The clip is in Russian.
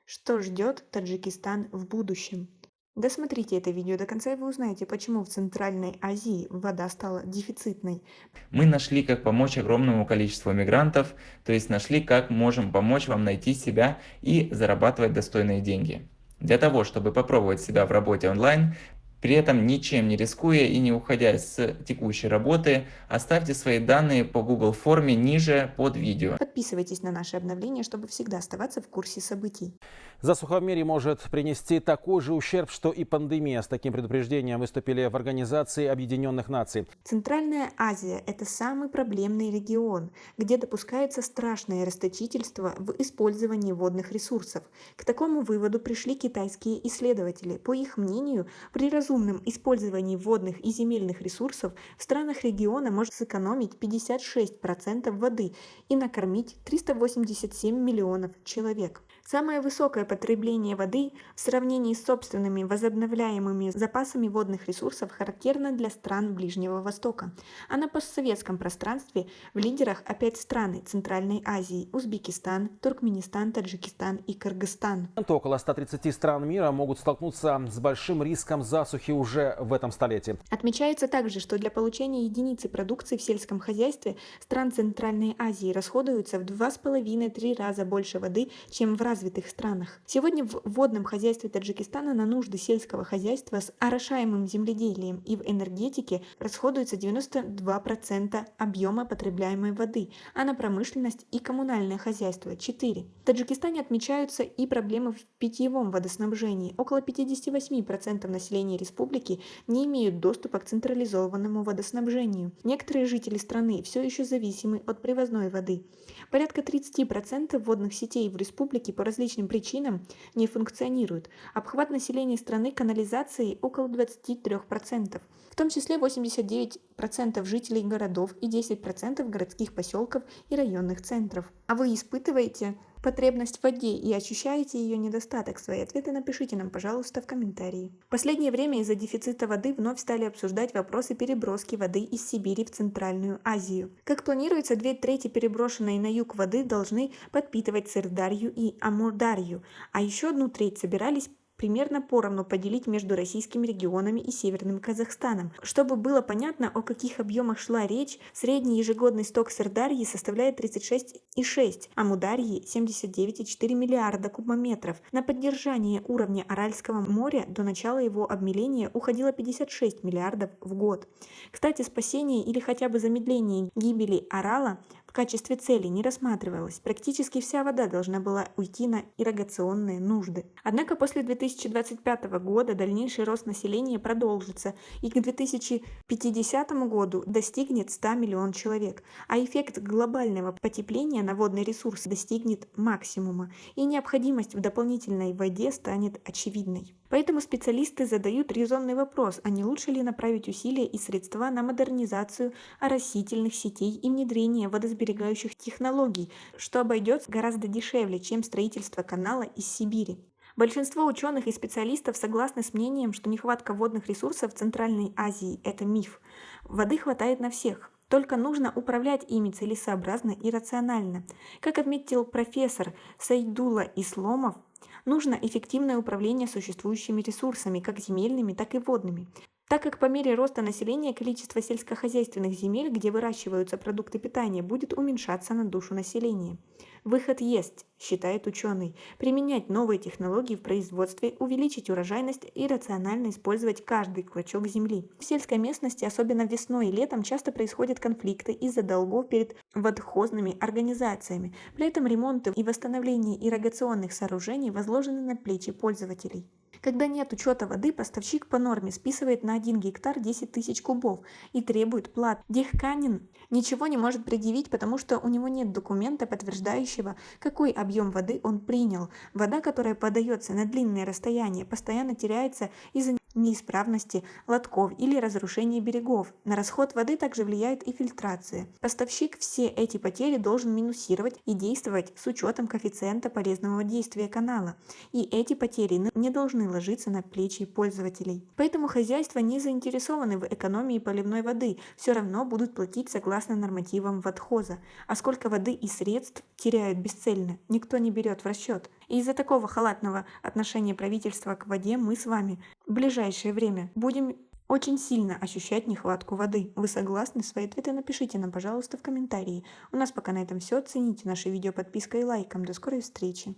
Что ждет Таджикистан в будущем? Досмотрите это видео до конца, и вы узнаете, почему в Центральной Азии вода стала дефицитной. Мы нашли, как помочь огромному количеству мигрантов, то есть нашли, как можем помочь вам найти себя и зарабатывать достойные деньги. Для того, чтобы попробовать себя в работе онлайн, при этом ничем не рискуя и не уходя с текущей работы, оставьте свои данные по Google форме ниже под видео. Подписывайтесь на наши обновления, чтобы всегда оставаться в курсе событий. Засуха в мире может принести такой же ущерб, что и пандемия. С таким предупреждением выступили в Организации Объединенных Наций. Центральная Азия– это самый проблемный регион, где допускается страшное расточительство в использовании водных ресурсов. К такому выводу пришли китайские исследователи. По их мнению, при разумном использовании водных и земельных ресурсов в странах региона можно сэкономить 56% воды и накормить 387 миллионов человек. Самое высокое потребление воды в сравнении с собственными возобновляемыми запасами водных ресурсов характерно для стран Ближнего Востока. А на постсоветском пространстве в лидерах опять страны Центральной Азии – Узбекистан, Туркменистан, Таджикистан и Кыргызстан. Около 130 стран мира могут столкнуться с большим риском засухи уже в этом столетии. Отмечается также, что для получения единицы продукции в сельском хозяйстве стран Центральной Азии расходуется в 2,5–3 раза больше воды, чем в развитых странах. Сегодня в водном хозяйстве Таджикистана на нужды сельского хозяйства с орошаемым земледелием и в энергетике расходуется 92% объема потребляемой воды, а на промышленность и коммунальное хозяйство – 4%. В Таджикистане отмечаются и проблемы в питьевом водоснабжении. Около 58% населения республики не имеют доступа к централизованному водоснабжению. Некоторые жители страны все еще зависимы от привозной воды. Порядка 30% водных сетей в республике по различным причинам не функционируют. Обхват населения страны канализацией около 23%. В том числе 89% жителей городов и 10% городских поселков и районных центров. А вы испытываете потребность в воде и ощущаете ее недостаток? Свои ответы напишите нам, пожалуйста, в комментарии. В последнее время из-за дефицита воды вновь стали обсуждать вопросы переброски воды из Сибири в Центральную Азию. Как планируется, 2/3 переброшенной на юг воды должны подпитывать Сырдарью и Амударью, а еще 1/3 собирались примерно поровну поделить между российскими регионами и Северным Казахстаном. Чтобы было понятно, о каких объемах шла речь, средний ежегодный сток Сырдарьи составляет 36,6, а Амударьи 79,4 миллиарда кубометров. На поддержание уровня Аральского моря до начала его обмеления уходило 56 миллиардов в год. Кстати, спасение или хотя бы замедление гибели Арала в качестве цели не рассматривалось. Практически вся вода должна была уйти на ирригационные нужды. Однако после 2025 года дальнейший рост населения продолжится и к 2050 году достигнет 100 миллионов человек, а эффект глобального потепления на водный ресурс достигнет максимума, и необходимость в дополнительной воде станет очевидной. Поэтому специалисты задают резонный вопрос, а не лучше ли направить усилия и средства на модернизацию оросительных сетей и внедрение водосберегающих технологий, что обойдется гораздо дешевле, чем строительство канала из Сибири. Большинство ученых и специалистов согласны с мнением, что нехватка водных ресурсов в Центральной Азии – это миф. Воды хватает на всех. Только нужно управлять ими целесообразно и рационально. Как отметил профессор Сайдулла Исломов, нужно эффективное управление существующими ресурсами, как земельными, так и водными. Так как по мере роста населения количество сельскохозяйственных земель, где выращиваются продукты питания, будет уменьшаться на душу населения. Выход есть, считает ученый, применять новые технологии в производстве, увеличить урожайность и рационально использовать каждый клочок земли. В сельской местности, особенно весной и летом, часто происходят конфликты из-за долгов перед водхозными организациями. При этом ремонты и восстановление ирригационных сооружений возложены на плечи пользователей. Когда нет учета воды, поставщик по норме списывает на 1 гектар 10 тысяч кубов и требует плат. Дехканин ничего не может предъявить, потому что у него нет документа, подтверждающего, какой объем воды он принял. Вода, которая подается на длинные расстояния, постоянно теряется из-за неисправности лотков или разрушения берегов. На расход воды также влияет и фильтрация. Поставщик все эти потери должен минусировать и действовать с учетом коэффициента полезного действия канала. И эти потери не должны ложиться на плечи пользователей. Поэтому хозяйства не заинтересованы в экономии поливной воды, все равно будут платить согласно нормативам водхоза. А сколько воды и средств теряют бесцельно, никто не берет в расчет. И из-за такого халатного отношения правительства к воде мы с вами в ближайшее время будем очень сильно ощущать нехватку воды. Вы согласны? Свои ответы напишите нам, пожалуйста, в комментарии. У нас пока на этом все. Цените наше видео подпиской и лайком. До скорой встречи!